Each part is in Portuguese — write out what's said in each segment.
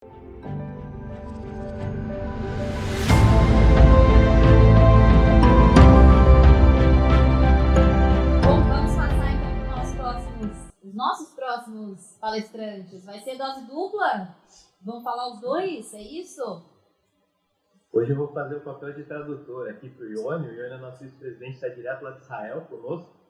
Bom, vamos passar então para os nossos próximos palestrantes. Vai ser dose dupla? Vamos falar os dois? É isso? Hoje eu vou fazer o papel de tradutor aqui para o Yoni. O Yoni é nosso vice-presidente, está direto lá de Israel conosco.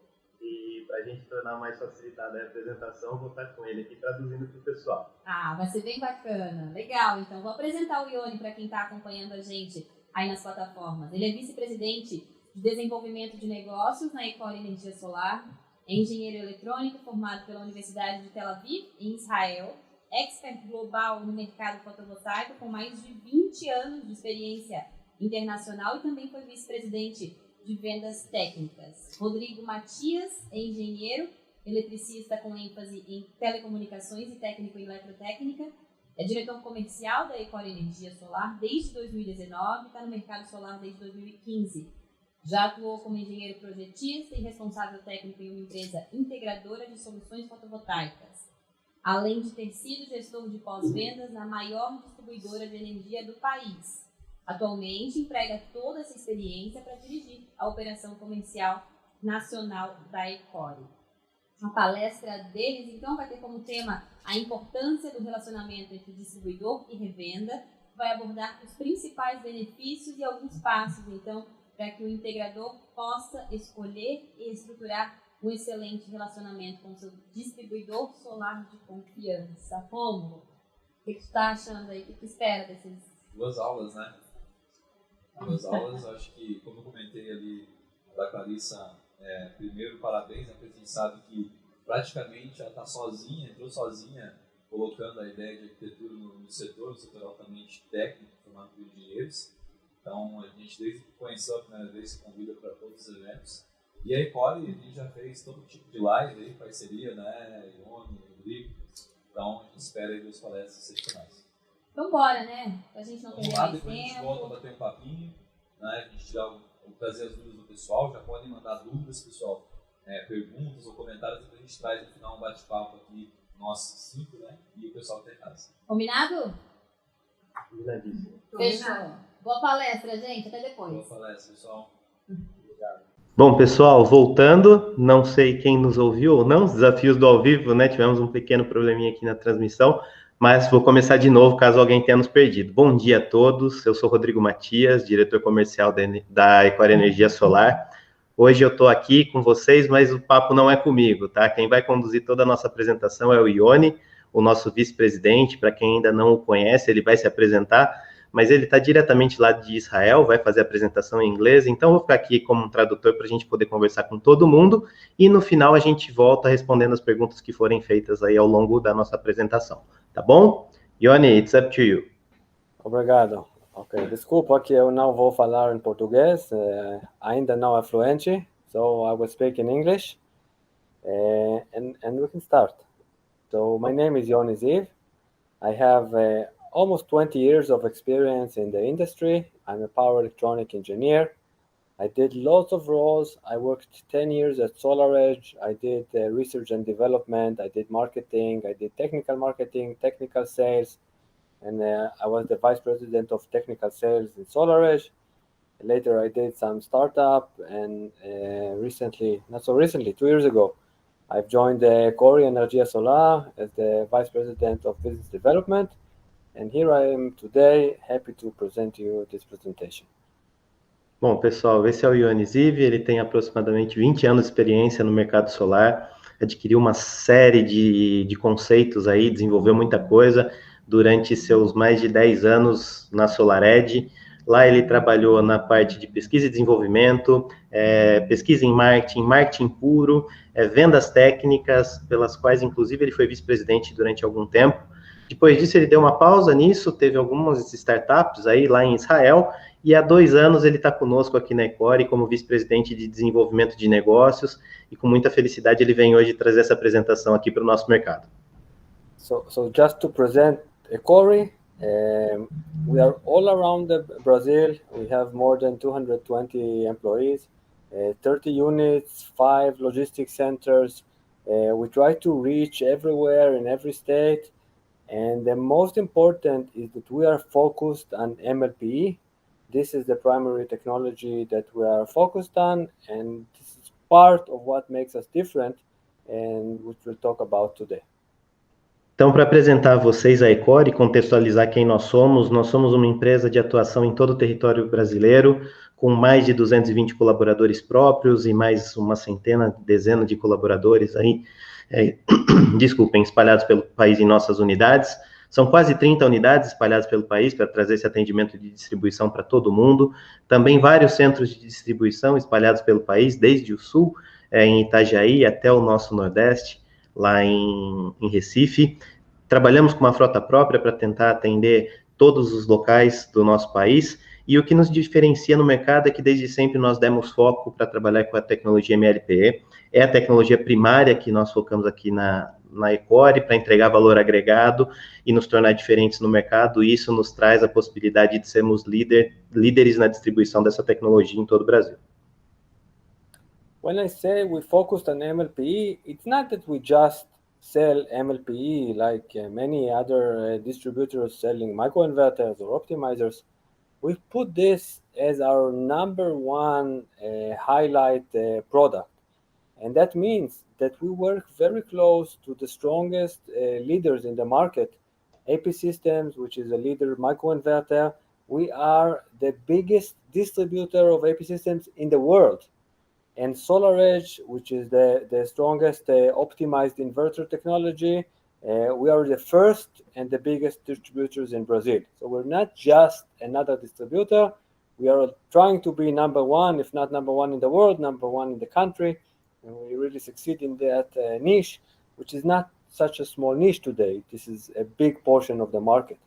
E para a gente tornar mais facilitada a apresentação, eu vou estar com ele aqui traduzindo para o pessoal. Ah, vai ser bem bacana. Legal, então vou apresentar o Yoni para quem está acompanhando a gente aí nas plataformas. Ele é vice-presidente de desenvolvimento de negócios na Ecori Energia Solar, é engenheiro eletrônico formado pela Universidade de Tel Aviv, em Israel, expert global no mercado fotovoltaico com mais de 20 anos de experiência internacional e também foi vice-presidente de vendas técnicas. Rodrigo Matias é engenheiro, eletricista com ênfase em telecomunicações e técnico em eletrotécnica, é diretor comercial da Ecori Energia Solar desde 2019 e está no mercado solar desde 2015. Já atuou como engenheiro projetista e responsável técnico em uma empresa integradora de soluções fotovoltaicas, além de ter sido gestor de pós-vendas na maior distribuidora de energia do país. Atualmente, emprega toda essa experiência para dirigir a operação comercial nacional da Ecori. A palestra deles, então, vai ter como tema a importância do relacionamento entre distribuidor e revenda, vai abordar os principais benefícios e alguns passos, então, para que o integrador possa escolher e estruturar um excelente relacionamento com seu distribuidor solar de confiança. Rômulo, o que você está achando aí? O que você espera desses? Duas aulas, né? Duas aulas, acho que, como eu comentei ali da Clarissa, primeiro, parabéns, né, porque a gente sabe que praticamente ela está sozinha, entrou sozinha, colocando a ideia de arquitetura no setor altamente técnico, formado por engenheiros. Então, a gente, desde que conheceu a primeira vez, se convida para todos os eventos. E a Ecori, a gente já fez todo tipo de live aí, parceria, né? Yoni, Rodrigo. Então, a gente espera aí duas palestras excepcionais. Então, bora, né? Pra gente não perder mais tempo. Depois a gente volta a bater um papinho, né? A gente trazer as dúvidas do pessoal. Já podem mandar dúvidas, pessoal. Perguntas ou comentários, depois a gente traz no final um bate-papo aqui, nós 5, né? E o pessoal que está em casa. Combinado? Combinadíssimo. Fechou. Boa palestra, gente. Até depois. Boa palestra, pessoal. Obrigado. Bom, pessoal, voltando, não sei quem nos ouviu ou não, os desafios do ao vivo, né? Tivemos um pequeno probleminha aqui na transmissão, mas vou começar de novo, caso alguém tenha nos perdido. Bom dia a todos, eu sou Rodrigo Matias, diretor comercial da Ecori Energia Solar. Hoje eu estou aqui com vocês, mas o papo não é comigo, tá? Quem vai conduzir toda a nossa apresentação é o Yoni, o nosso vice-presidente. Para quem ainda não o conhece, ele vai se apresentar, mas ele está diretamente lá de Israel, vai fazer a apresentação em inglês, então eu vou ficar aqui como um tradutor para a gente poder conversar com todo mundo, e no final a gente volta respondendo as perguntas que forem feitas aí ao longo da nossa apresentação, tá bom? Yoni, it's up to you. Obrigado. Ok, desculpa que eu não vou falar em português, ainda não é fluente, so I will speak in English, and we can start. So my name is Yoni Ziv. I have almost 20 years of experience in the industry. I'm a power electronic engineer. I did lots of roles. I worked 10 years at SolarEdge. I did research and development. I did marketing. I did technical marketing, technical sales. And I was the vice-president of technical sales in SolarEdge. Later, I did some startup. And not so recently, 2 years ago, I've joined the Ecori Energia Solar as the vice-president of business development. And here I am today, happy to present you this presentation. Bom, pessoal, esse é o Yoni Ziv, ele tem aproximadamente 20 anos de experiência no mercado solar, adquiriu uma série de conceitos aí, desenvolveu muita coisa durante seus mais de 10 anos na SolarEdge. Lá ele trabalhou na parte de pesquisa e desenvolvimento, pesquisa em marketing puro, vendas técnicas, pelas quais inclusive ele foi vice-presidente durante algum tempo. Depois disso, ele deu uma pausa nisso, teve algumas startups aí lá em Israel, e há 2 anos ele está conosco aqui na Ecori como vice-presidente de desenvolvimento de negócios, e com muita felicidade ele vem hoje trazer essa apresentação aqui para o nosso mercado. So just to present Ecori, we are all around Brazil. We have more than 220 employees, 30 units, 5 logistics centers. We try to reach everywhere in every state. And the most important is that we are focused on MLPE. This is the primary technology that we are focused on, and this is part of what makes us different, and which we'll talk about today. Então, para apresentar a vocês a Ecori e contextualizar quem nós somos uma empresa de atuação em todo o território brasileiro, com mais de 220 colaboradores próprios e mais uma dezena de colaboradores aí, espalhados pelo país em nossas unidades. São quase 30 unidades espalhadas pelo país para trazer esse atendimento de distribuição para todo mundo. Também vários centros de distribuição espalhados pelo país, desde o sul, em Itajaí, até o nosso nordeste, lá em Recife. Trabalhamos com uma frota própria para tentar atender todos os locais do nosso país, e o que nos diferencia no mercado é que desde sempre nós demos foco para trabalhar com a tecnologia MLPE, é a tecnologia primária que nós focamos aqui na Ecori para entregar valor agregado e nos tornar diferentes no mercado, e isso nos traz a possibilidade de sermos líderes na distribuição dessa tecnologia em todo o Brasil. When I say we focused on MLPE, it's not that we just sell MLPE like many other distributors selling microinverters or optimizers. We put this as our number one highlight product. And that means that we work very close to the strongest leaders in the market. AP Systems, which is a leader microinverter, we are the biggest distributor of AP Systems in the world. And SolarEdge, which is the strongest optimized inverter technology, we are the first and the biggest distributors in Brazil. So we're not just another distributor. We are trying to be number one, if not number one in the world, number one in the country. And we really succeed in that niche, which is not such a small niche today. This is a big portion of the market.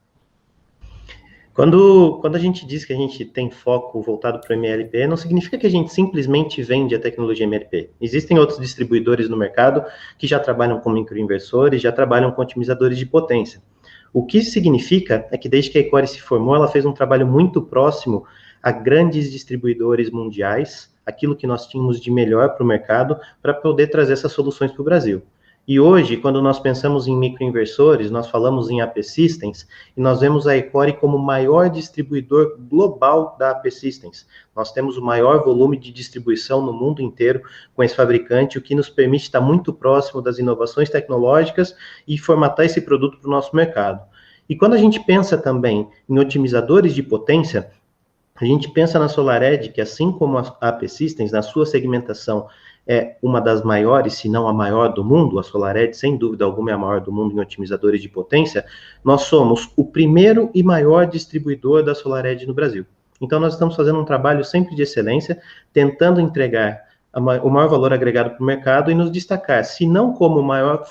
Quando a gente diz que a gente tem foco voltado para o MLPE, não significa que a gente simplesmente vende a tecnologia MLPE. Existem outros distribuidores no mercado que já trabalham com microinversores, já trabalham com otimizadores de potência. O que isso significa é que desde que a Ecori se formou, ela fez um trabalho muito próximo a grandes distribuidores mundiais, aquilo que nós tínhamos de melhor para o mercado, para poder trazer essas soluções para o Brasil. E hoje, quando nós pensamos em microinversores, nós falamos em AP Systems, e nós vemos a Ecori como o maior distribuidor global da AP Systems. Nós temos o maior volume de distribuição no mundo inteiro com esse fabricante, o que nos permite estar muito próximo das inovações tecnológicas e formatar esse produto para o nosso mercado. E quando a gente pensa também em otimizadores de potência, a gente pensa na SolarEdge, que assim como a AP Systems, na sua segmentação, é uma das maiores, se não a maior do mundo, a SolarEdge, sem dúvida alguma, é a maior do mundo em otimizadores de potência, nós somos o primeiro e maior distribuidor da SolarEdge no Brasil. Então, nós estamos fazendo um trabalho sempre de excelência, tentando entregar o maior valor agregado para o mercado e nos destacar, se não como o maior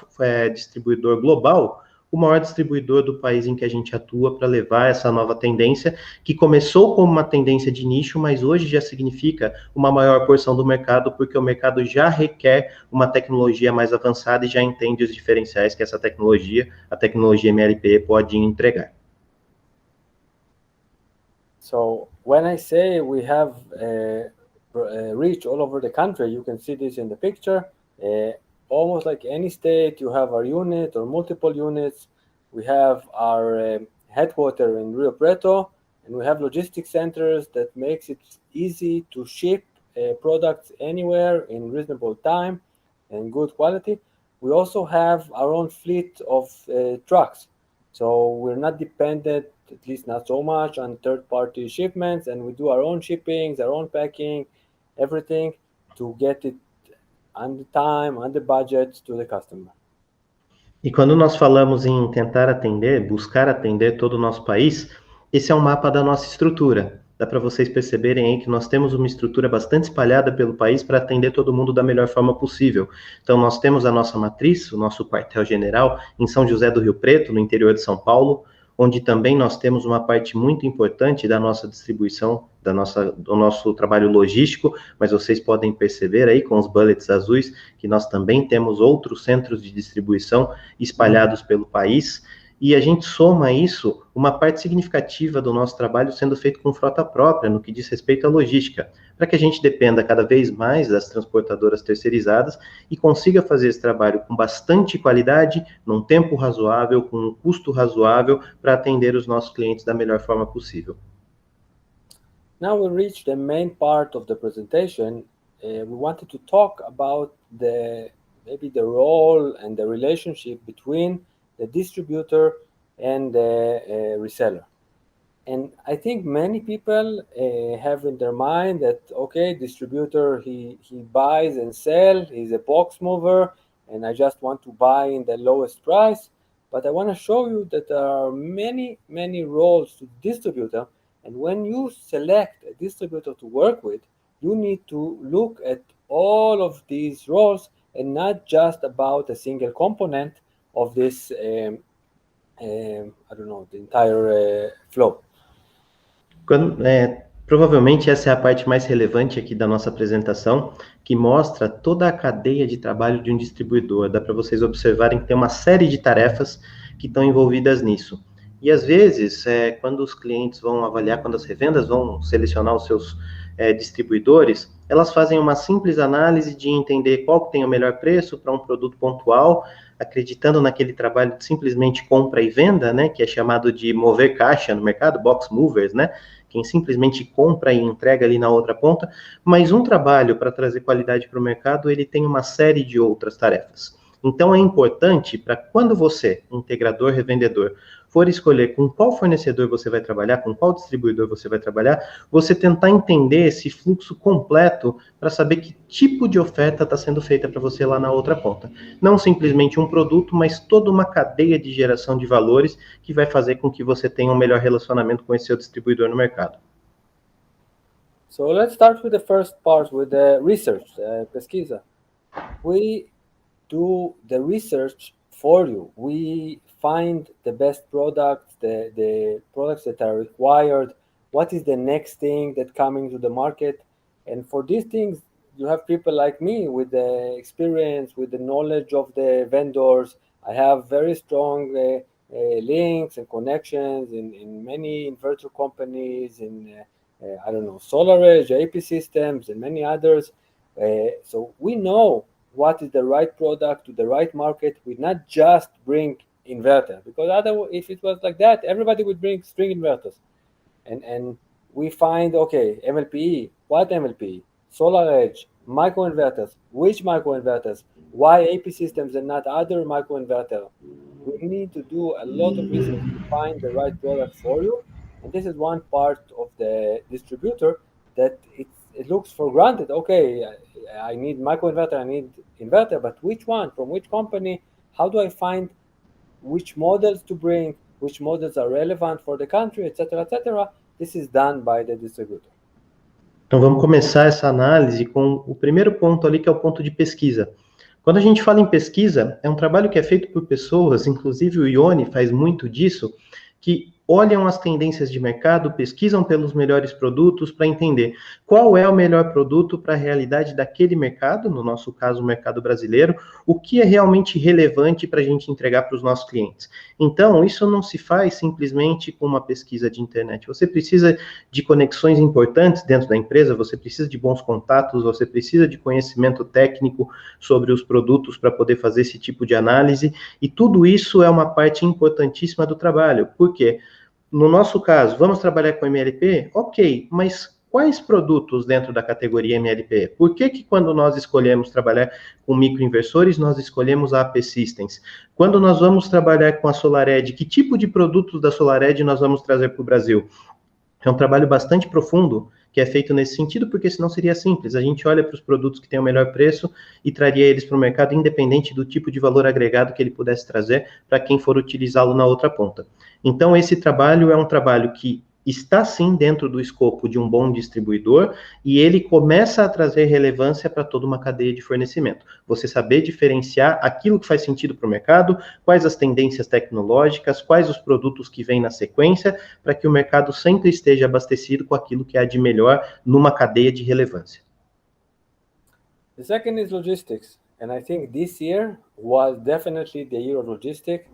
distribuidor global, o maior distribuidor do país em que a gente atua para levar essa nova tendência, que começou como uma tendência de nicho, mas hoje já significa uma maior porção do mercado, porque o mercado já requer uma tecnologia mais avançada e já entende os diferenciais que essa tecnologia, a tecnologia MLPE, pode entregar. So when I say we have reach all over the country, you can see this in the picture. Almost like any state, you have our unit or multiple units. We have our headquarters in Rio Preto, and we have logistics centers that makes it easy to ship products anywhere in reasonable time and good quality. We also have our own fleet of trucks. So we're not dependent, at least not so much, on third-party shipments, and we do our own shippings, our own packing, everything to get it on the time, on the budget to the customer. E quando nós falamos em tentar atender, buscar atender todo o nosso país, esse é um mapa da nossa estrutura. Dá para vocês perceberem aí que nós temos uma estrutura bastante espalhada pelo país para atender todo mundo da melhor forma possível. Então, nós temos a nossa matriz, o nosso quartel-general, em São José do Rio Preto, no interior de São Paulo, onde também nós temos uma parte muito importante da nossa distribuição, do nosso trabalho logístico, mas vocês podem perceber aí com os bullets azuis que nós também temos outros centros de distribuição espalhados pelo país, E a gente soma isso, uma parte significativa do nosso trabalho sendo feito com frota própria, no que diz respeito à logística, para que a gente dependa cada vez mais das transportadoras terceirizadas e consiga fazer esse trabalho com bastante qualidade, num tempo razoável, com um custo razoável, para atender os nossos clientes da melhor forma possível. Now we reach the main part of the presentation. We wanted to talk about maybe the role and the relationship between the distributor and the reseller. And I think many people have in their mind that, okay, distributor, he buys and sells, he's a box mover, and I just want to buy in the lowest price. But I want to show you that there are many, many roles to the distributor. And when you select a distributor to work with, you need to look at all of these roles and not just about a single component of this, the entire flow. Provavelmente essa é a parte mais relevante aqui da nossa apresentação, que mostra toda a cadeia de trabalho de um distribuidor. Dá para vocês observarem que tem uma série de tarefas que estão envolvidas nisso. E às vezes, quando os clientes vão avaliar, quando as revendas vão selecionar os seus distribuidores, elas fazem uma simples análise de entender qual que tem o melhor preço para um produto pontual, acreditando naquele trabalho de simplesmente compra e venda, né, que é chamado de mover caixa no mercado, box movers, né, quem simplesmente compra e entrega ali na outra ponta, mas um trabalho para trazer qualidade para o mercado, ele tem uma série de outras tarefas. Então é importante para quando você, integrador, revendedor, for escolher com qual fornecedor você vai trabalhar, com qual distribuidor você vai trabalhar, você tentar entender esse fluxo completo para saber que tipo de oferta está sendo feita para você lá na outra ponta. Não simplesmente um produto, mas toda uma cadeia de geração de valores que vai fazer com que você tenha um melhor relacionamento com esse seu distribuidor no mercado. So let's start with the first part, with the research, pesquisa. We do the research for you. We find the best products, the products that are required, what is the next thing that coming to the market. And for these things, you have people like me with the experience, with the knowledge of the vendors. I have very strong links and connections in many inverter companies, in SolarEdge, AP systems, and many others. So we know what is the right product to the right market. We not just bring inverter, because otherwise, if it was like that, everybody would bring string inverters. And we find, okay, MLPE, what MLPE? SolarEdge, microinverters, which microinverters? Why AP systems and not other microinverter? We need to do a lot of research to find the right product for you. And this is one part of the distributor that it looks for granted. Okay, I need microinverter, I need inverter, but which one, from which company? How do I find which models to bring, which models are relevant for the country, etc., etc. This is done by the distributor. Então vamos começar essa análise com o primeiro ponto ali, que é o ponto de pesquisa. Quando a gente fala em pesquisa, é um trabalho que é feito por pessoas, inclusive o Yoni faz muito disso, que olham as tendências de mercado, pesquisam pelos melhores produtos para entender qual é o melhor produto para a realidade daquele mercado, no nosso caso o mercado brasileiro, o que é realmente relevante para a gente entregar para os nossos clientes. Então, isso não se faz simplesmente com uma pesquisa de internet. Você precisa de conexões importantes dentro da empresa, você precisa de bons contatos, você precisa de conhecimento técnico sobre os produtos para poder fazer esse tipo de análise, e tudo isso é uma parte importantíssima do trabalho. Por quê? No nosso caso, vamos trabalhar com MLP? Ok, mas quais produtos dentro da categoria MLP? Por que quando nós escolhemos trabalhar com microinversores, nós escolhemos a AP Systems? Quando nós vamos trabalhar com a SolarEdge, que tipo de produtos da SolarEdge nós vamos trazer para o Brasil? É um trabalho bastante profundo que é feito nesse sentido, porque senão seria simples. A gente olha para os produtos que têm o melhor preço e traria eles para o mercado, independente do tipo de valor agregado que ele pudesse trazer para quem for utilizá-lo na outra ponta. Então, esse trabalho é um trabalho que está sim dentro do escopo de um bom distribuidor e ele começa a trazer relevância para toda uma cadeia de fornecimento. Você saber diferenciar aquilo que faz sentido para o mercado, quais as tendências tecnológicas, quais os produtos que vêm na sequência, para que o mercado sempre esteja abastecido com aquilo que há de melhor numa cadeia de relevância. The second is logistics, and I think this year was definitely the year of logistics.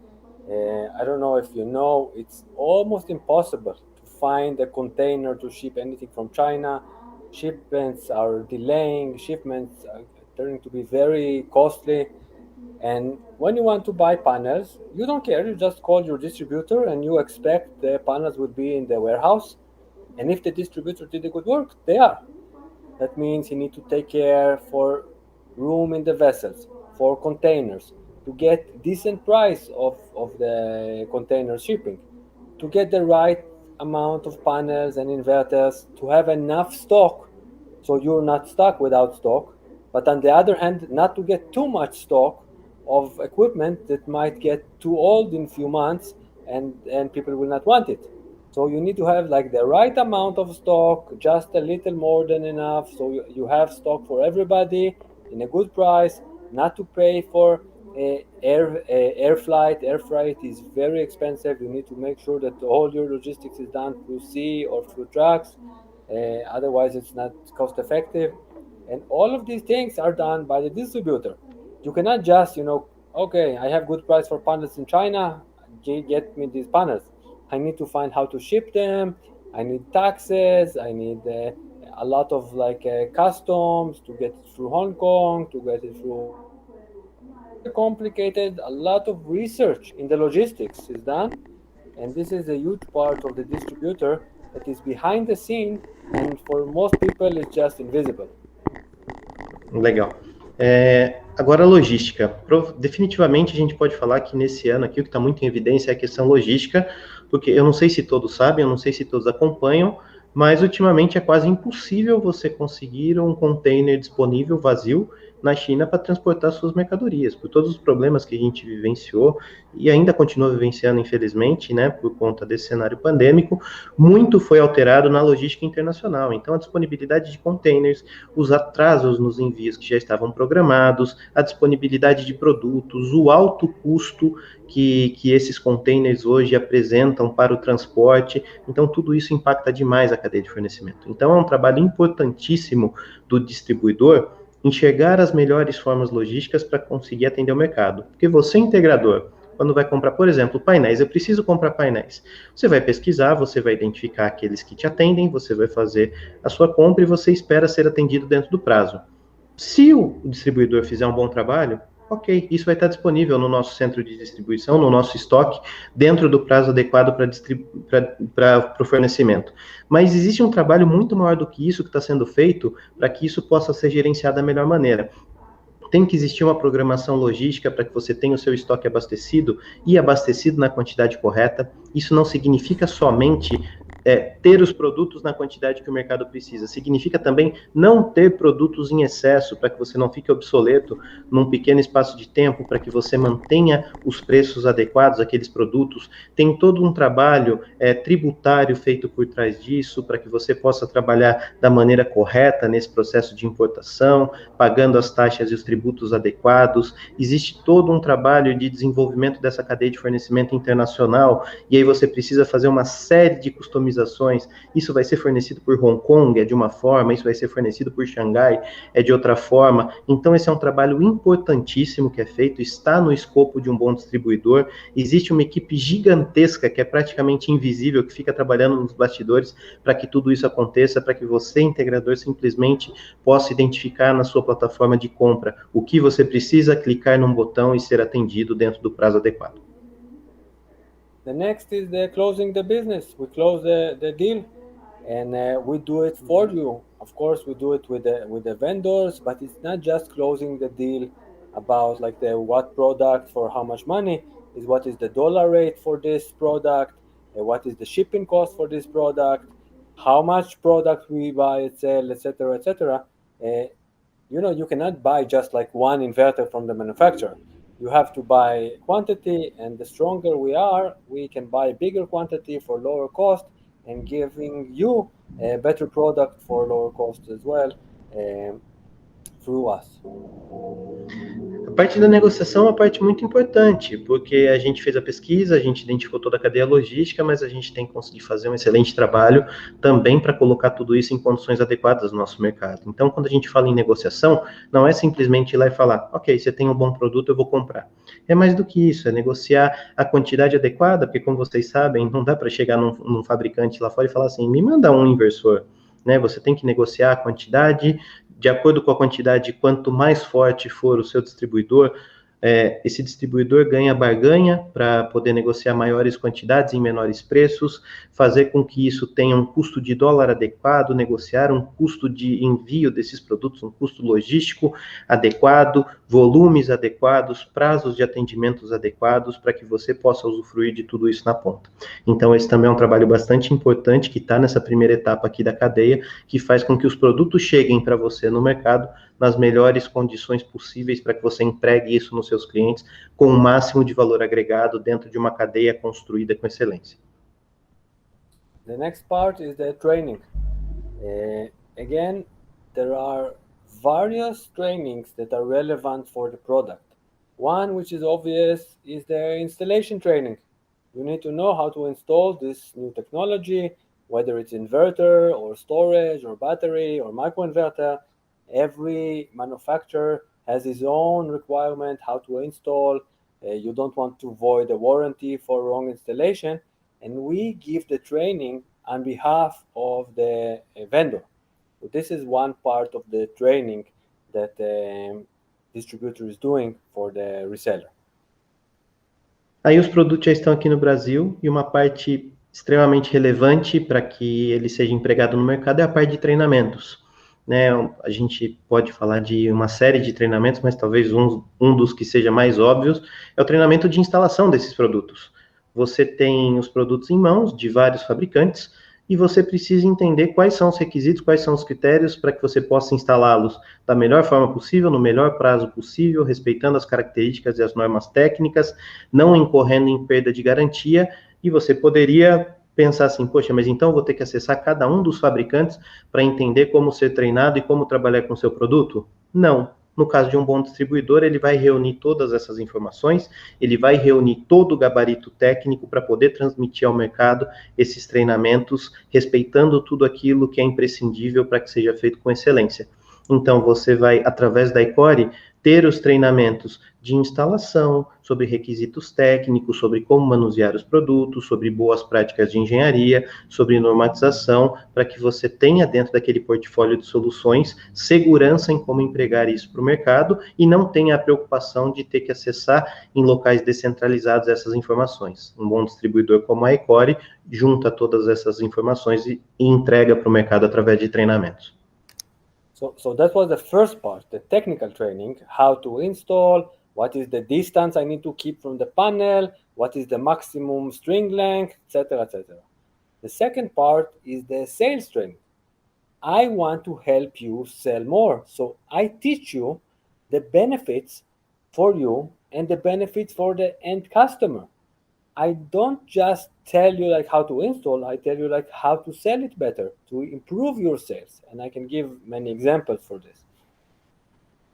I don't know if you know, it's almost impossible to find a container to ship anything from China. Shipments are delaying, shipments are turning to be very costly. And when you want to buy panels, you don't care, you just call your distributor and you expect the panels will be in the warehouse. And if the distributor did a good work, they are. That means you need to take care for room in the vessels, for containers, to get decent price of the container shipping, to get the right amount of panels and inverters, to have enough stock so you're not stuck without stock. But on the other hand, not to get too much stock of equipment that might get too old in few months and people will not want it. So you need to have like the right amount of stock, just a little more than enough, so you have stock for everybody in a good price, not to pay for air flight. Air freight is very expensive. You need to make sure that all your logistics is done through sea or through trucks. Otherwise, it's not cost effective. And all of these things are done by the distributor. You cannot just, okay, I have good price for panels in China, get me these panels. I need to find how to ship them. I need taxes. I need a lot of customs to get it through Hong Kong, to get it through. Complicated. A lot of research in the logistics is done, and this is a huge part of the distributor that is behind the scene, and for most people it's just invisible. Legal. Agora, a logística. Definitivamente, a gente pode falar que nesse ano aqui o que está muito em evidência é a questão logística, porque eu não sei se todos sabem, eu não sei se todos acompanham, mas ultimamente é quase impossível você conseguir um container disponível vazio na China para transportar suas mercadorias, por todos os problemas que a gente vivenciou e ainda continua vivenciando, infelizmente, né, por conta desse cenário pandêmico, muito foi alterado na logística internacional. Então, a disponibilidade de containers, os atrasos nos envios que já estavam programados, a disponibilidade de produtos, o alto custo que esses containers hoje apresentam para o transporte, então tudo isso impacta demais a cadeia de fornecimento. Então, é um trabalho importantíssimo do distribuidor enxergar as melhores formas logísticas para conseguir atender o mercado. Porque você, integrador, quando vai comprar, por exemplo, painéis, eu preciso comprar painéis. Você vai pesquisar, você vai identificar aqueles que te atendem, você vai fazer a sua compra e você espera ser atendido dentro do prazo. Se o distribuidor fizer um bom trabalho, ok, isso vai estar disponível no nosso centro de distribuição, no nosso estoque, dentro do prazo adequado para o fornecimento. Mas existe um trabalho muito maior do que isso que está sendo feito para que isso possa ser gerenciado da melhor maneira. Tem que existir uma programação logística para que você tenha o seu estoque abastecido e abastecido na quantidade correta. Isso não significa somente ter os produtos na quantidade que o mercado precisa. Significa também não ter produtos em excesso, para que você não fique obsoleto num pequeno espaço de tempo, para que você mantenha os preços adequados àqueles produtos. Tem todo um trabalho tributário feito por trás disso, para que você possa trabalhar da maneira correta nesse processo de importação, pagando as taxas e os tributos adequados. Existe todo um trabalho de desenvolvimento dessa cadeia de fornecimento internacional, e aí você precisa fazer uma série de customizações. Isso vai ser fornecido por Hong Kong, é de uma forma, isso vai ser fornecido por Xangai, é de outra forma. Então, esse é um trabalho importantíssimo que é feito, está no escopo de um bom distribuidor. Existe uma equipe gigantesca, que é praticamente invisível, que fica trabalhando nos bastidores para que tudo isso aconteça, para que você, integrador, simplesmente possa identificar na sua plataforma de compra o que você precisa, clicar num botão e ser atendido dentro do prazo adequado. The next is the closing the business. We close the deal, and we do it for you. Of course, we do it with the vendors, but it's not just closing the deal about what product for how much money. Is what is the dollar rate for this product, what is the shipping cost for this product, how much product we buy and sell, etc., etc. You cannot buy just one inverter from the manufacturer. You have to buy quantity, and the stronger we are, we can buy a bigger quantity for lower cost and giving you a better product for lower cost as well. through us? A parte da negociação é uma parte muito importante, porque a gente fez a pesquisa, a gente identificou toda a cadeia logística, mas a gente tem que conseguir fazer um excelente trabalho também para colocar tudo isso em condições adequadas no nosso mercado. Então, quando a gente fala em negociação, não é simplesmente ir lá e falar, ok, você tem um bom produto, eu vou comprar. É mais do que isso, é negociar a quantidade adequada, porque como vocês sabem, não dá para chegar num fabricante lá fora e falar assim, me manda um inversor, né? Você tem que negociar a quantidade, de acordo com a quantidade, quanto mais forte for o seu distribuidor, esse distribuidor ganha barganha para poder negociar maiores quantidades em menores preços, fazer com que isso tenha um custo de dólar adequado, negociar um custo de envio desses produtos, um custo logístico adequado, volumes adequados, prazos de atendimentos adequados, para que você possa usufruir de tudo isso na ponta. Então, esse também é um trabalho bastante importante que está nessa primeira etapa aqui da cadeia, que faz com que os produtos cheguem para você no mercado nas melhores condições possíveis para que você entregue isso nos seus clientes com o máximo de valor agregado dentro de uma cadeia construída com excelência. The next part is the training. Again, there are various trainings that are relevant for the product. One, which is obvious, is the installation training. You need to know how to install this new technology, whether it's inverter or storage or battery or microinverter. Every manufacturer has his own requirement how to install. You don't want to void a warranty for wrong installation, and we give the training on behalf of the vendor. So this is one part of the training that the distributor is doing for the reseller. Aí os produtos já estão aqui no Brasil e uma parte extremamente relevante para que ele seja empregado no mercado é a parte de treinamentos. Né, a gente pode falar de uma série de treinamentos, mas talvez um dos que seja mais óbvios é o treinamento de instalação desses produtos. Você tem os produtos em mãos de vários fabricantes e você precisa entender quais são os requisitos, quais são os critérios para que você possa instalá-los da melhor forma possível, no melhor prazo possível, respeitando as características e as normas técnicas, não incorrendo em perda de garantia, e você poderia pensar assim, poxa, mas então eu vou ter que acessar cada um dos fabricantes para entender como ser treinado e como trabalhar com o seu produto? Não. No caso de um bom distribuidor, ele vai reunir todas essas informações, ele vai reunir todo o gabarito técnico para poder transmitir ao mercado esses treinamentos, respeitando tudo aquilo que é imprescindível para que seja feito com excelência. Então, você vai, através da Ecori, ter os treinamentos de instalação, sobre requisitos técnicos, sobre como manusear os produtos, sobre boas práticas de engenharia, sobre normatização, para que você tenha dentro daquele portfólio de soluções segurança em como empregar isso para o mercado e não tenha a preocupação de ter que acessar em locais descentralizados essas informações. Um bom distribuidor como a Ecori junta todas essas informações e entrega para o mercado através de treinamentos. So that was the first part, the technical training, how to install, what is the distance I need to keep from the panel, what is the maximum string length, etc., etc. The second part is the sales training. I want to help you sell more, so I teach you the benefits for you and the benefits for the end customer. I don't just tell you like how to install, I tell you like how to sell it better, to improve your sales. And I can give many examples for this.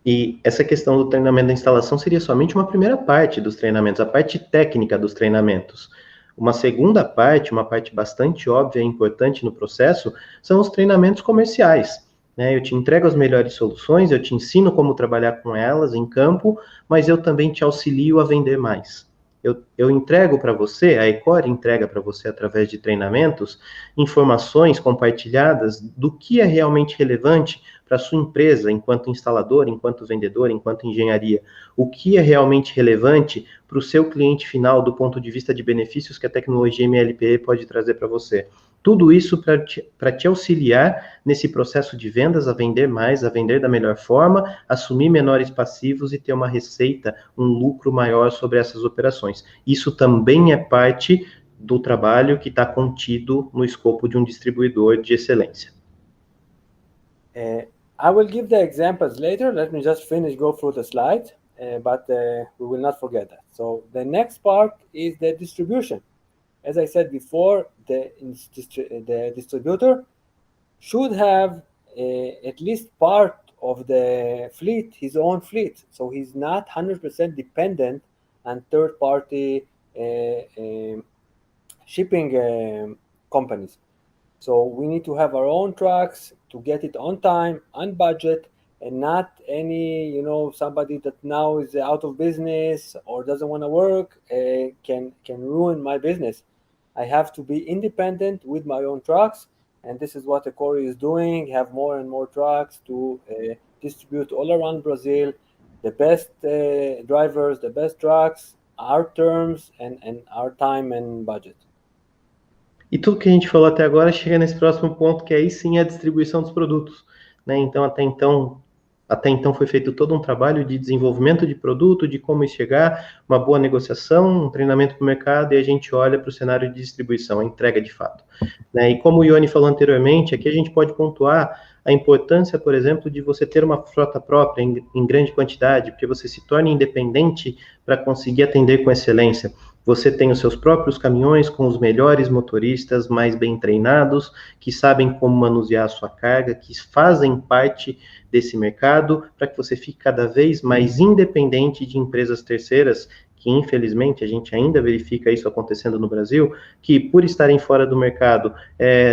E essa questão do treinamento da instalação seria somente uma primeira parte dos treinamentos, a parte técnica dos treinamentos. Uma segunda parte, uma parte bastante óbvia e importante no processo, são os treinamentos comerciais. Eu te entrego as melhores soluções, eu te ensino como trabalhar com elas em campo, mas eu também te auxilio a vender mais. Eu entrego para você, a Ecori entrega para você através de treinamentos, informações compartilhadas do que é realmente relevante para a sua empresa, enquanto instalador, enquanto vendedor, enquanto engenharia. O que é realmente relevante para o seu cliente final do ponto de vista de benefícios que a tecnologia MLPE pode trazer para você. Tudo isso para te auxiliar nesse processo de vendas, a vender mais, a vender da melhor forma, assumir menores passivos e ter uma receita, um lucro maior sobre essas operações. Isso também é parte do trabalho que está contido no escopo de um distribuidor de excelência. I will give the examples later. Let me just go through the slide, but we will not forget that. So the next part is the distribution. As I said before, the distributor should have at least part of the fleet, his own fleet. So he's not 100% dependent on third-party shipping companies. So we need to have our own trucks to get it on time, on budget, and not any, somebody that now is out of business or doesn't want to work can ruin my business. I have to be independent with my own trucks, and this is what Ecori is doing. Have more and more trucks to distribute all around Brazil, the best drivers, the best trucks, our terms, and our time and budget. E tudo que a gente falou até agora chega nesse próximo ponto, que aí sim é a distribuição dos produtos, né? Então, até então foi feito todo um trabalho de desenvolvimento de produto, de como chegar, uma boa negociação, um treinamento para o mercado, e a gente olha para o cenário de distribuição, a entrega de fato, né? E como o Yoni falou anteriormente, aqui a gente pode pontuar a importância, por exemplo, de você ter uma frota própria em grande quantidade, porque você se torna independente para conseguir atender com excelência. Você tem os seus próprios caminhões com os melhores motoristas, mais bem treinados, que sabem como manusear a sua carga, que fazem parte desse mercado, para que você fique cada vez mais independente de empresas terceiras, que infelizmente a gente ainda verifica isso acontecendo no Brasil, que por estarem fora do mercado,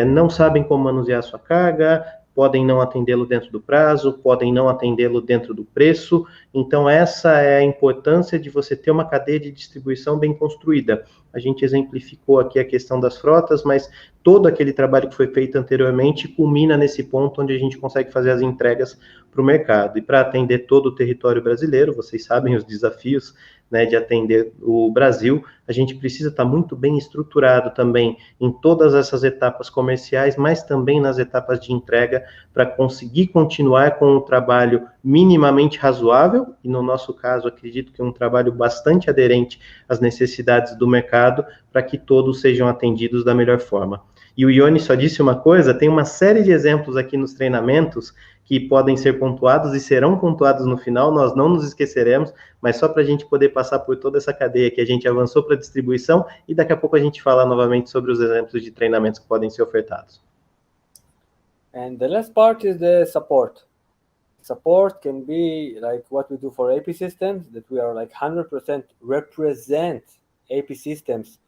não sabem como manusear a sua carga, podem não atendê-lo dentro do prazo, podem não atendê-lo dentro do preço. Então, essa é a importância de você ter uma cadeia de distribuição bem construída. A gente exemplificou aqui a questão das frotas, mas todo aquele trabalho que foi feito anteriormente culmina nesse ponto onde a gente consegue fazer as entregas para o mercado. E para atender todo o território brasileiro, vocês sabem os desafios, né, de atender o Brasil, a gente precisa estar muito bem estruturado também em todas essas etapas comerciais, mas também nas etapas de entrega, para conseguir continuar com um trabalho minimamente razoável, e no nosso caso, acredito que é um trabalho bastante aderente às necessidades do mercado, para que todos sejam atendidos da melhor forma. E o Yoni só disse uma coisa, tem uma série de exemplos aqui nos treinamentos que podem ser pontuados e serão pontuados no final, nós não nos esqueceremos, mas só para a gente poder passar por toda essa cadeia que a gente avançou para a distribuição, e daqui a pouco a gente fala novamente sobre os exemplos de treinamentos que podem ser ofertados. And the last part is the support. Support can be like what we do for AP systems, that we are like 100% represent AP systems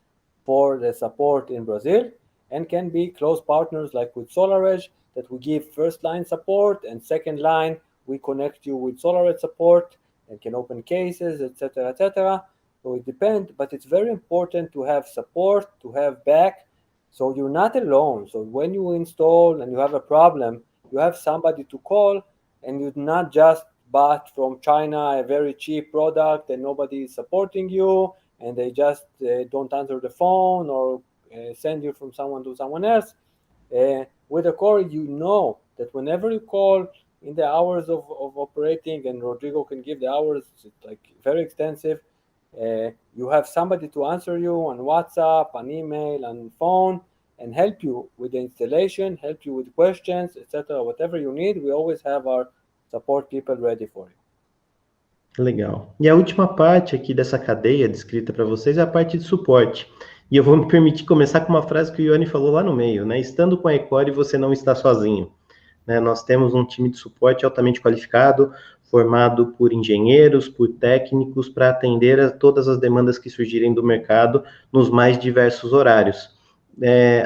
for the support in Brazil, and can be close partners like with SolarEdge, that we give first line support, and second line we connect you with SolarEdge support and can open cases, etc., etc. So it depends, but it's very important to have support, to have back, so you're not alone. So when you install and you have a problem, you have somebody to call, and you not just bought from China a very cheap product and nobody is supporting you, and they just don't answer the phone or send you from someone to someone else. With Ecori, you know that whenever you call in the hours of operating, and Rodrigo can give the hours, it's like very extensive, you have somebody to answer you on WhatsApp, on email, on phone, and help you with the installation, help you with questions, etc. Whatever you need, we always have our support people ready for you. Legal. E a última parte aqui dessa cadeia descrita para vocês é a parte de suporte. E eu vou me permitir começar com uma frase que o Yoni falou lá no meio, né? Estando com a Ecori, você não está sozinho, né? Nós temos um time de suporte altamente qualificado, formado por engenheiros, por técnicos, para atender a todas as demandas que surgirem do mercado nos mais diversos horários.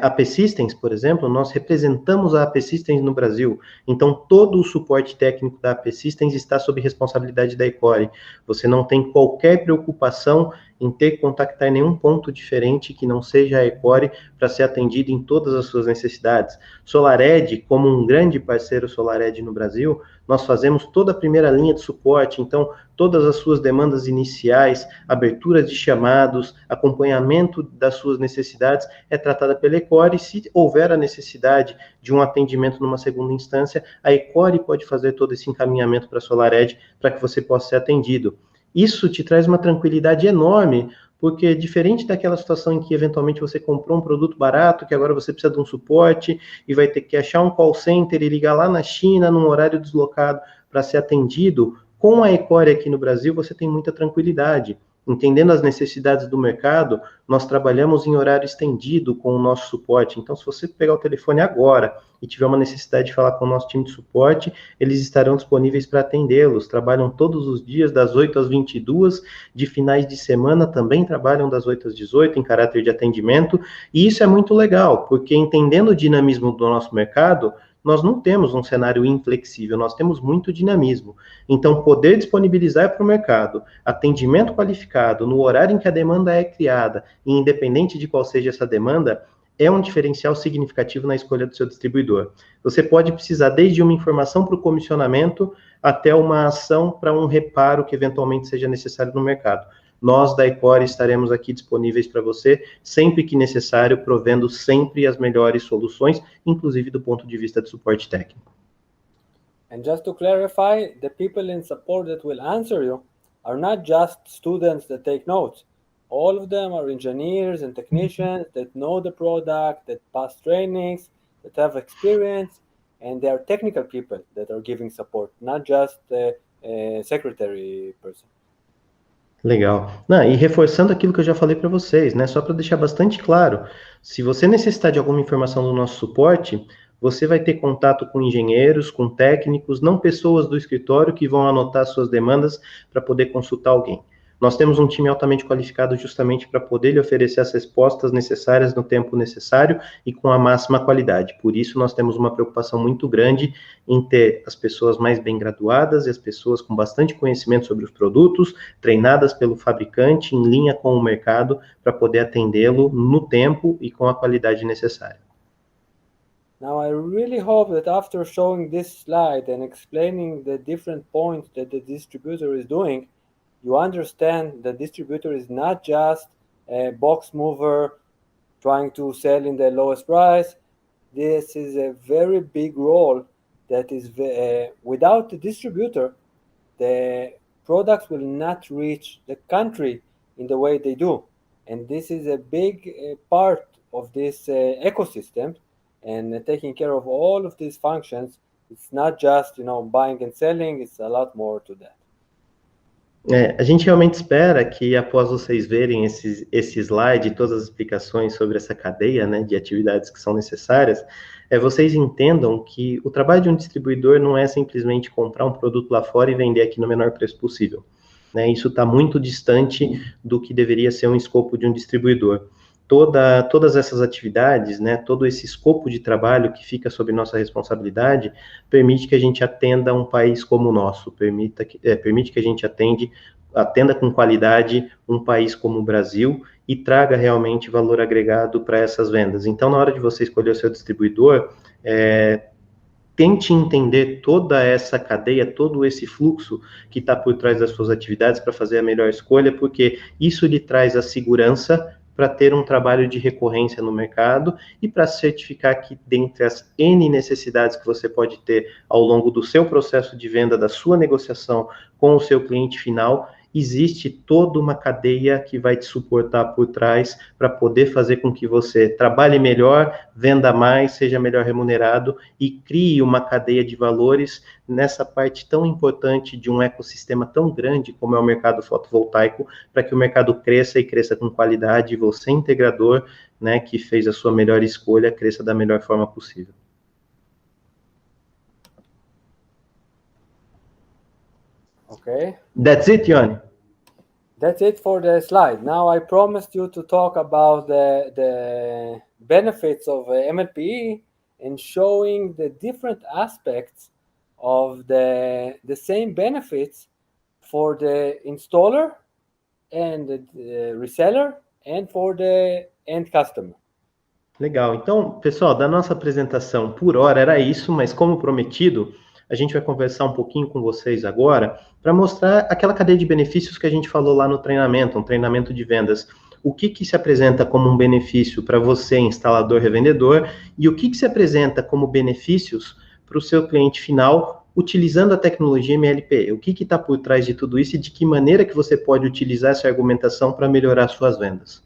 A AP Systems, por exemplo, nós representamos a AP Systems no Brasil, então todo o suporte técnico da AP Systems está sob responsabilidade da Ecori. Você não tem qualquer preocupação em ter que contactar nenhum ponto diferente que não seja a Ecori para ser atendido em todas as suas necessidades. SolarEdge, como um grande parceiro SolarEdge no Brasil, nós fazemos toda a primeira linha de suporte, então todas as suas demandas iniciais, aberturas de chamados, acompanhamento das suas necessidades é tratada pela Ecori. Se houver a necessidade de um atendimento numa segunda instância, a Ecori pode fazer todo esse encaminhamento para a SolarEdge para que você possa ser atendido. Isso te traz uma tranquilidade enorme, porque diferente daquela situação em que eventualmente você comprou um produto barato, que agora você precisa de um suporte e vai ter que achar um call center e ligar lá na China num horário deslocado para ser atendido, com a Ecori aqui no Brasil você tem muita tranquilidade. Entendendo as necessidades do mercado, nós trabalhamos em horário estendido com o nosso suporte. Então, se você pegar o telefone agora e tiver uma necessidade de falar com o nosso time de suporte, eles estarão disponíveis para atendê-los. Trabalham todos os dias, das 8 às 22, de finais de semana também trabalham das 8 às 18, em caráter de atendimento, e isso é muito legal, porque entendendo o dinamismo do nosso mercado, nós não temos um cenário inflexível, nós temos muito dinamismo. Então, poder disponibilizar para o mercado atendimento qualificado no horário em que a demanda é criada, e independente de qual seja essa demanda, é um diferencial significativo na escolha do seu distribuidor. Você pode precisar desde uma informação para o comissionamento até uma ação para um reparo que eventualmente seja necessário no mercado. Nós, da Ecori, estaremos aqui disponíveis para você, sempre que necessário, provendo sempre as melhores soluções, inclusive do ponto de vista de suporte técnico. And just to clarify, the people in support that will answer you are not just students that take notes. All of them are engineers and technicians that know the product, that pass trainings, that have experience, and they are technical people that are giving support, not just a secretary person. Legal. Não, e reforçando aquilo que eu já falei para vocês, né? Só para deixar bastante claro, se você necessitar de alguma informação do nosso suporte, você vai ter contato com engenheiros, com técnicos, não pessoas do escritório que vão anotar suas demandas para poder consultar alguém. Nós temos um time altamente qualificado justamente para poder lhe oferecer as respostas necessárias no tempo necessário e com a máxima qualidade. Por isso, nós temos uma preocupação muito grande em ter as pessoas mais bem graduadas e as pessoas com bastante conhecimento sobre os produtos, treinadas pelo fabricante, em linha com o mercado, para poder atendê-lo no tempo e com a qualidade necessária. Now, I really hope that after showing this slide and explaining the different points that the distributor is doing, you understand the distributor is not just a box mover trying to sell in the lowest price. This is a very big role that is without the distributor, the products will not reach the country in the way they do. And this is a big part of this ecosystem, and taking care of all of these functions. It's not just, buying and selling, it's a lot more to that. A gente realmente espera que após vocês verem esse slide e todas as explicações sobre essa cadeia, né, de atividades que são necessárias, vocês entendam que o trabalho de um distribuidor não é simplesmente comprar um produto lá fora e vender aqui no menor preço possível. Né? Isso está muito distante do que deveria ser um escopo de um distribuidor. Todas essas atividades, né, todo esse escopo de trabalho que fica sob nossa responsabilidade, permite que a gente atenda um país como o nosso, permite que a gente atenda com qualidade um país como o Brasil e traga realmente valor agregado para essas vendas. Então, na hora de você escolher o seu distribuidor, tente entender toda essa cadeia, todo esse fluxo que está por trás das suas atividades para fazer a melhor escolha, porque isso lhe traz a segurança para ter um trabalho de recorrência no mercado e para certificar que, dentre as N necessidades que você pode ter ao longo do seu processo de venda, da sua negociação com o seu cliente final, existe toda uma cadeia que vai te suportar por trás para poder fazer com que você trabalhe melhor, venda mais, seja melhor remunerado e crie uma cadeia de valores nessa parte tão importante de um ecossistema tão grande como é o mercado fotovoltaico, para que o mercado cresça e cresça com qualidade e você, integrador, né, que fez a sua melhor escolha, cresça da melhor forma possível. Okay. That's it, Yoni. That's it for the slide. Now I promised you to talk about the benefits of MLPE and showing the different aspects of the same benefits for the installer and the reseller and for the end customer. Legal. Então, pessoal, da nossa apresentação por hora era isso, mas como prometido, a gente vai conversar um pouquinho com vocês agora para mostrar aquela cadeia de benefícios que a gente falou lá no treinamento, um treinamento de vendas. O que se apresenta como um benefício para você, instalador, revendedor, e o que se apresenta como benefícios para o seu cliente final, utilizando a tecnologia MLP. O que está por trás de tudo isso e de que maneira que você pode utilizar essa argumentação para melhorar suas vendas?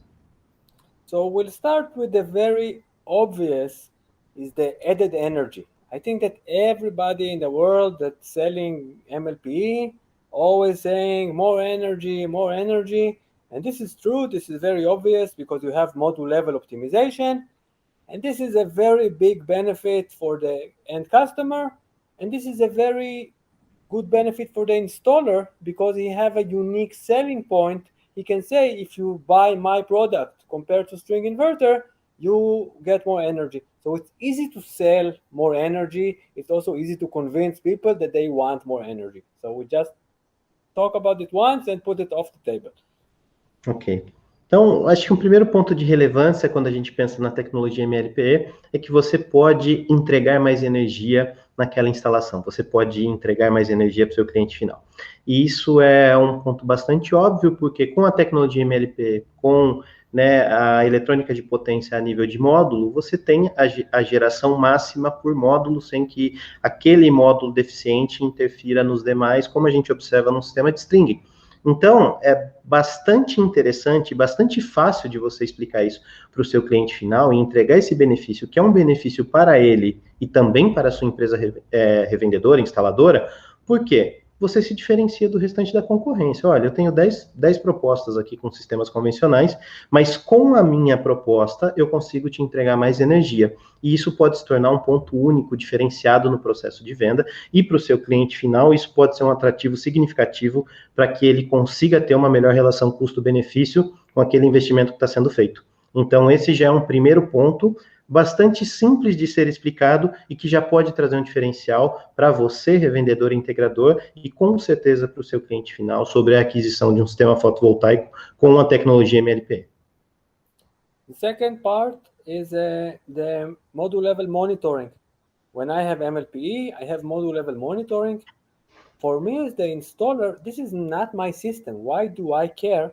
So we'll start with the very obvious, is the added energy. I think that everybody in the world that's selling MLPE always saying more energy, And this is true, this is very obvious because you have module level optimization, and this is a very big benefit for the end customer, and this is a very good benefit for the installer because he have a unique selling point. He can say, if you buy my product compared to string inverter, you get more energy. So it's easy to sell more energy. It's also easy to convince people that they want more energy. So we just talk about it once and put it off the table. Ok. Então, acho que um primeiro ponto de relevância quando a gente pensa na tecnologia MLPE é que você pode entregar mais energia naquela instalação, você pode entregar mais energia para o seu cliente final. E isso é um ponto bastante óbvio, porque com a tecnologia MLPE, com a eletrônica de potência a nível de módulo, você tem a geração máxima por módulo, sem que aquele módulo deficiente interfira nos demais, como a gente observa no sistema de string. Então, é bastante interessante, bastante fácil de você explicar isso para o seu cliente final e entregar esse benefício, que é um benefício para ele e também para a sua empresa revendedora, instaladora. Por quê? Você se diferencia do restante da concorrência. Olha, eu tenho 10 propostas aqui com sistemas convencionais, mas com a minha proposta eu consigo te entregar mais energia. E isso pode se tornar um ponto único, diferenciado no processo de venda, e para o seu cliente final isso pode ser um atrativo significativo para que ele consiga ter uma melhor relação custo-benefício com aquele investimento que está sendo feito. Então esse já é um primeiro ponto bastante simples de ser explicado e que já pode trazer um diferencial para você, revendedor e integrador, e com certeza para o seu cliente final sobre a aquisição de um sistema fotovoltaico com a tecnologia MLPE. The second part is the module level monitoring. When I have MLPE, I have module level monitoring. For me as the installer, this is not my system. Why do I care?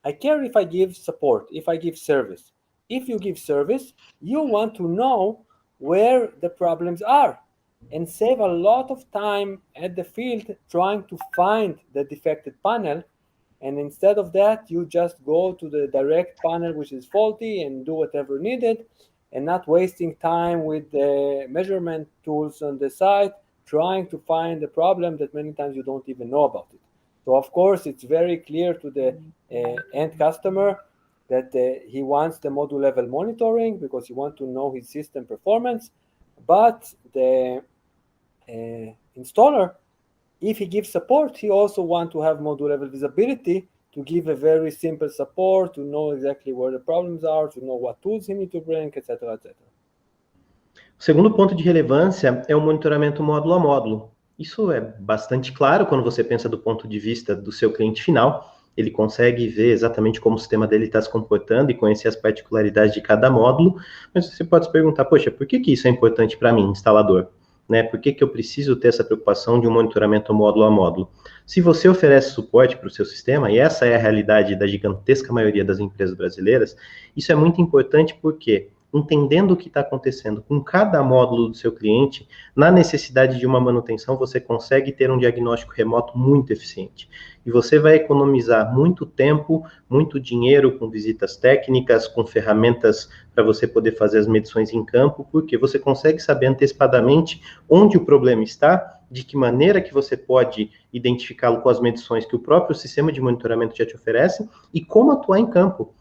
I care if I give support, if I give service. If you give service, you want to know where the problems are and save a lot of time at the field trying to find the defected panel. And instead of that, you just go to the direct panel which is faulty and do whatever needed, and not wasting time with the measurement tools on the site trying to find the problem that many times you don't even know about it. So of course, it's very clear to the end customer that he wants the module level monitoring because he wants to know his system performance, but the installer, if he gives support, he also wants to have module level visibility to give a very simple support, to know exactly where the problems are, to know what tools he needs to bring, etc., etc. O segundo ponto de relevância é o monitoramento módulo a módulo. Isso é bastante claro quando você pensa do ponto de vista do seu cliente final. Ele consegue ver exatamente como o sistema dele está se comportando e conhecer as particularidades de cada módulo, mas você pode se perguntar, poxa, por que isso é importante para mim, instalador? Por que eu preciso ter essa preocupação de um monitoramento módulo a módulo? Se você oferece suporte para o seu sistema, e essa é a realidade da gigantesca maioria das empresas brasileiras, isso é muito importante porque, entendendo o que está acontecendo com cada módulo do seu cliente, na necessidade de uma manutenção, você consegue ter um diagnóstico remoto muito eficiente. E você vai economizar muito tempo, muito dinheiro com visitas técnicas, com ferramentas para você poder fazer as medições em campo, porque você consegue saber antecipadamente onde o problema está, de que maneira que você pode identificá-lo com as medições que o próprio sistema de monitoramento já te oferece e como atuar em campo.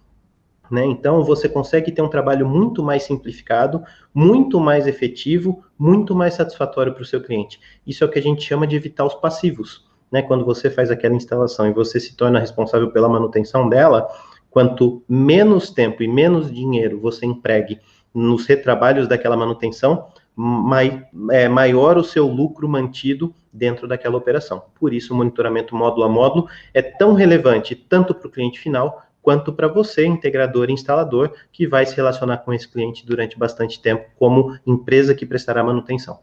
Então, você consegue ter um trabalho muito mais simplificado, muito mais efetivo, muito mais satisfatório para o seu cliente. Isso é o que a gente chama de evitar os passivos. Quando você faz aquela instalação e você se torna responsável pela manutenção dela, quanto menos tempo e menos dinheiro você empregue nos retrabalhos daquela manutenção, maior o seu lucro mantido dentro daquela operação. Por isso, o monitoramento módulo a módulo é tão relevante tanto para o cliente final, quanto para você, integrador e instalador, que vai se relacionar com esse cliente durante bastante tempo como empresa que prestará manutenção.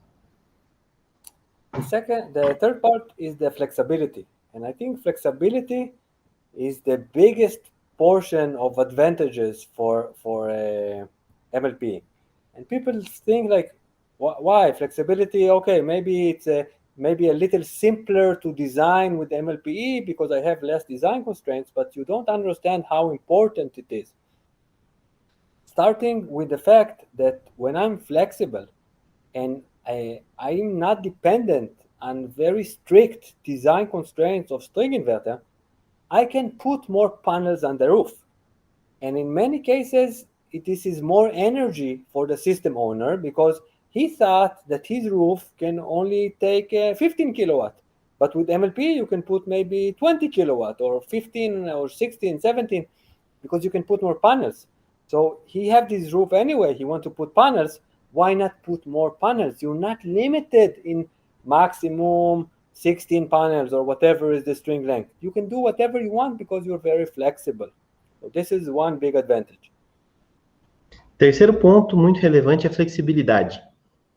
The third part is the flexibility. And I think flexibility is the biggest portion of advantages for MLP. And people think like, why? Flexibility, okay, maybe it's maybe a little simpler to design with MLPE because I have less design constraints, but you don't understand how important it is. Starting with the fact that when I'm flexible and I'm not dependent on very strict design constraints of string inverter, I can put more panels on the roof. And in many cases, this is more energy for the system owner because he thought that his roof can only take 15 kilowatt. But with MLP, you can put maybe 20 kilowatt or 15 or 16, 17, because you can put more panels. So he have this roof anyway. He want to put panels. Why not put more panels? You're not limited in maximum 16 panels or whatever is the string length. You can do whatever you want because you're very flexible. So this is one big advantage. Terceiro ponto muito relevante é a flexibilidade,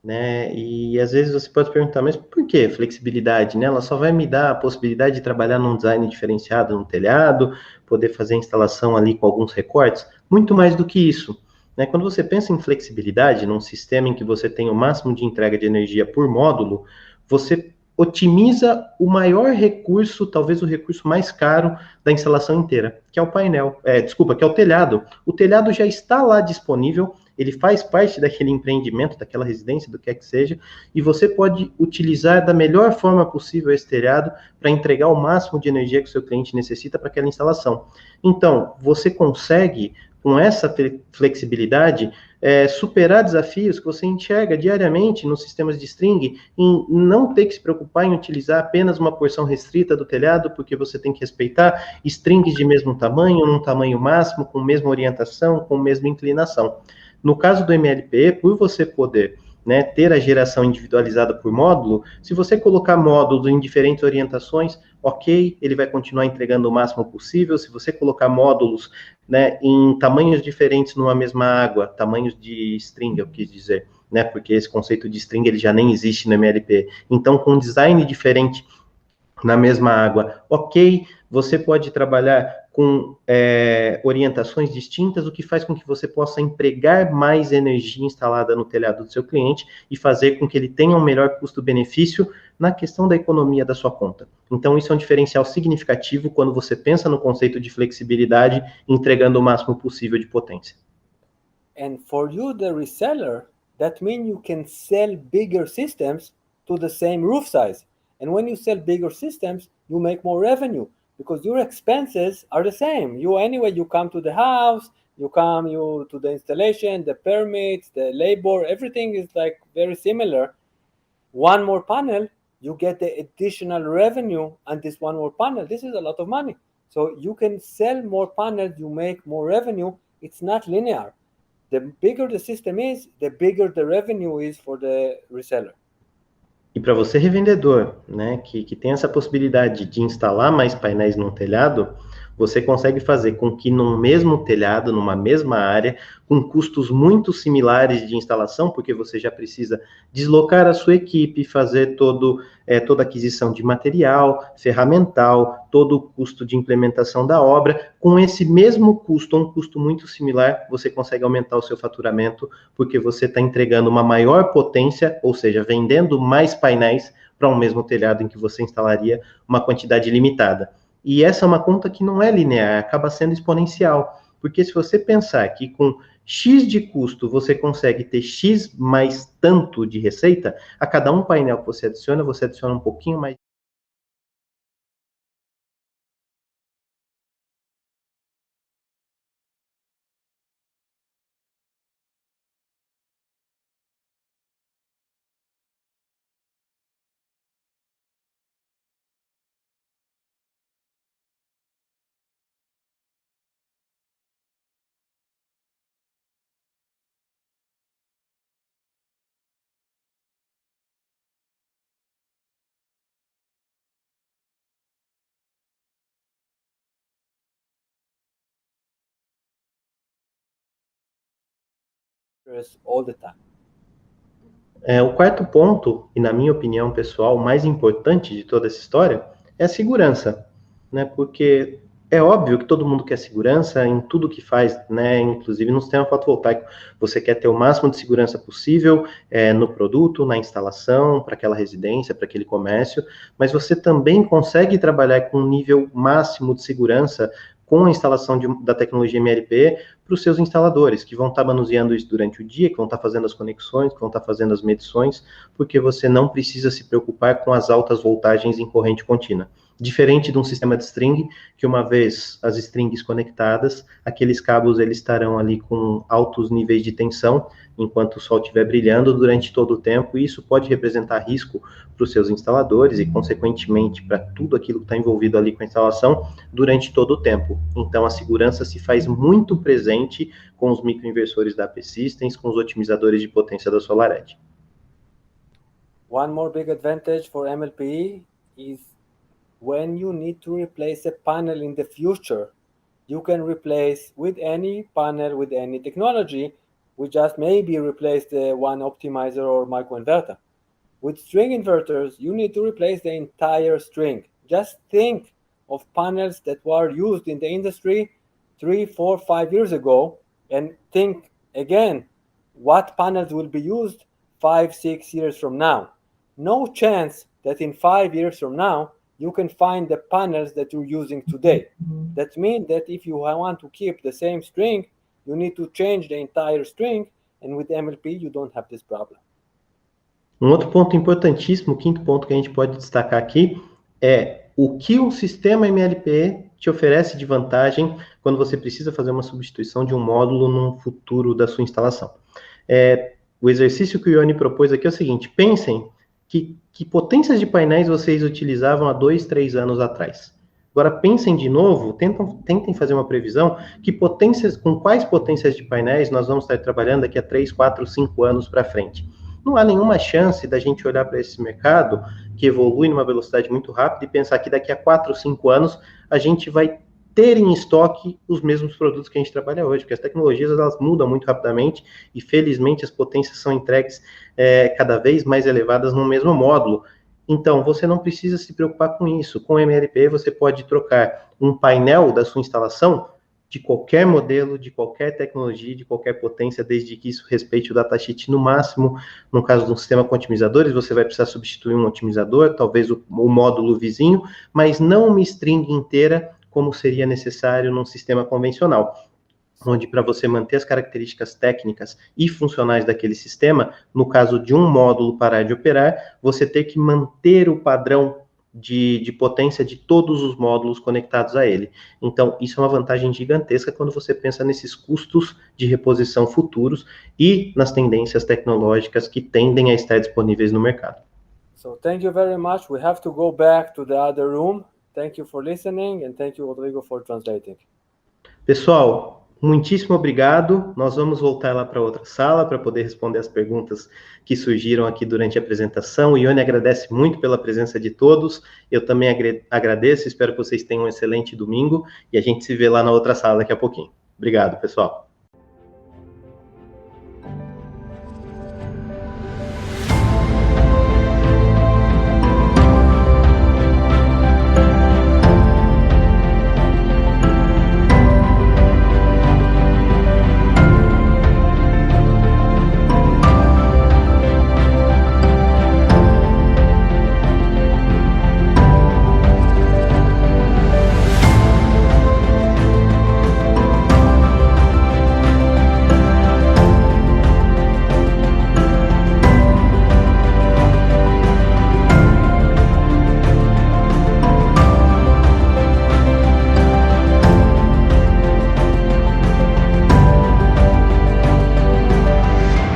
né? E às vezes você pode perguntar, mas por que flexibilidade, né? Ela só vai me dar a possibilidade de trabalhar num design diferenciado no telhado, poder fazer a instalação ali com alguns recortes? Muito mais do que isso, né? Quando você pensa em flexibilidade, num sistema em que você tem o máximo de entrega de energia por módulo, você otimiza o maior recurso, talvez o recurso mais caro da instalação inteira, que é o painel, que é o telhado. O telhado já está lá disponível, ele faz parte daquele empreendimento, daquela residência, do que é que seja, e você pode utilizar da melhor forma possível esse telhado para entregar o máximo de energia que o seu cliente necessita para aquela instalação. Então, você consegue, com essa flexibilidade, superar desafios que você enxerga diariamente nos sistemas de string, em não ter que se preocupar em utilizar apenas uma porção restrita do telhado, porque você tem que respeitar strings de mesmo tamanho, num tamanho máximo, com a mesma orientação, com a mesma inclinação. No caso do MLPE, por você poder, né, ter a geração individualizada por módulo, se você colocar módulos em diferentes orientações, ok, ele vai continuar entregando o máximo possível. Se você colocar módulos, né, em tamanhos diferentes numa mesma água, tamanhos de string, eu quis dizer, né, porque esse conceito de string ele já nem existe no MLP. Então, com design diferente na mesma água, ok, você pode trabalhar com orientações distintas, o que faz com que você possa empregar mais energia instalada no telhado do seu cliente e fazer com que ele tenha um melhor custo-benefício na questão da economia da sua conta. Então, isso é um diferencial significativo quando você pensa no conceito de flexibilidade, entregando o máximo possível de potência. And for you, the reseller, that means you can sell bigger systems to the same roof size. And when you sell bigger systems, you make more revenue because your expenses are the same. You come to the house, you to the installation, the permits, the labor, everything is like very similar. One more panel, you get the additional revenue on this one more panel. This is a lot of money. So you can sell more panels, you make more revenue. It's not linear. The bigger the system is, the bigger the revenue is for the reseller. E para você, revendedor, né, que tem essa possibilidade de instalar mais painéis num telhado, você consegue fazer com que num mesmo telhado, numa mesma área, com custos muito similares de instalação, porque você já precisa deslocar a sua equipe, fazer toda a aquisição de material, ferramental, todo o custo de implementação da obra, com esse mesmo custo, um custo muito similar, você consegue aumentar o seu faturamento, porque você está entregando uma maior potência, ou seja, vendendo mais painéis para um mesmo telhado em que você instalaria uma quantidade limitada. E essa é uma conta que não é linear, acaba sendo exponencial, porque se você pensar que com X de custo você consegue ter X mais tanto de receita, a cada um painel que você adiciona um pouquinho mais. All the time. O quarto ponto, e na minha opinião pessoal, o mais importante de toda essa história, é a segurança, né? Porque é óbvio que todo mundo quer segurança em tudo que faz, né? Inclusive no sistema fotovoltaico, você quer ter o máximo de segurança possível no produto, na instalação, para aquela residência, para aquele comércio, mas você também consegue trabalhar com um nível máximo de segurança com a instalação da tecnologia MLP para os seus instaladores, que vão estar manuseando isso durante o dia, que vão estar fazendo as conexões, que vão estar fazendo as medições, porque você não precisa se preocupar com as altas voltagens em corrente contínua. Diferente de um sistema de string, que uma vez as strings conectadas, aqueles cabos eles estarão ali com altos níveis de tensão, enquanto o sol estiver brilhando durante todo o tempo, e isso pode representar risco para os seus instaladores e, consequentemente, para tudo aquilo que está envolvido ali com a instalação durante todo o tempo. Então, a segurança se faz muito presente com os microinversores da AP Systems, com os otimizadores de potência da SolarEdge. One more big advantage for MLPE is when you need to replace a panel in the future, you can replace with any panel, with any technology. We just maybe replace the one optimizer or microinverter. With string inverters, you need to replace the entire string. Just think of panels that were used in the industry 3, 4, 5 years ago, and think again, what panels will be used 5, 6 years from now. No chance that in 5 years from now, you can find the panels that you're using today. That means that if you want to keep the same string, you need to change the entire string, and with MLP, you don't have this problem. Um outro ponto importantíssimo, o quinto ponto que a gente pode destacar aqui, é o que um sistema MLPE te oferece de vantagem quando você precisa fazer uma substituição de um módulo no futuro da sua instalação. O exercício que o Yoni propôs aqui é o seguinte: pensem que potências de painéis vocês utilizavam há 2, 3 anos atrás. Agora pensem de novo, tentem fazer uma previsão com quais potências de painéis nós vamos estar trabalhando daqui a 3, 4, 5 anos para frente. Não há nenhuma chance da gente olhar para esse mercado que evolui numa velocidade muito rápida e pensar que daqui a 4, 5 anos a gente vai ter em estoque os mesmos produtos que a gente trabalha hoje, porque as tecnologias elas mudam muito rapidamente e felizmente as potências são entregues cada vez mais elevadas no mesmo módulo. Então, você não precisa se preocupar com isso. Com o MLP, você pode trocar um painel da sua instalação de qualquer modelo, de qualquer tecnologia, de qualquer potência, desde que isso respeite o datasheet no máximo. No caso de um sistema com otimizadores, você vai precisar substituir um otimizador, talvez o módulo vizinho, mas não uma string inteira, como seria necessário num sistema convencional, onde para você manter as características técnicas e funcionais daquele sistema, no caso de um módulo parar de operar, você ter que manter o padrão de potência de todos os módulos conectados a ele. Então, isso é uma vantagem gigantesca quando você pensa nesses custos de reposição futuros e nas tendências tecnológicas que tendem a estar disponíveis no mercado. So, thank you very much. We have to go back to the other room. Thank you for listening and thank you, Rodrigo, for translating. Pessoal, muitíssimo obrigado. Nós vamos voltar lá para outra sala para poder responder as perguntas que surgiram aqui durante a apresentação. O Yoni agradece muito pela presença de todos. Eu também agradeço, espero que vocês tenham um excelente domingo e a gente se vê lá na outra sala daqui a pouquinho. Obrigado, pessoal.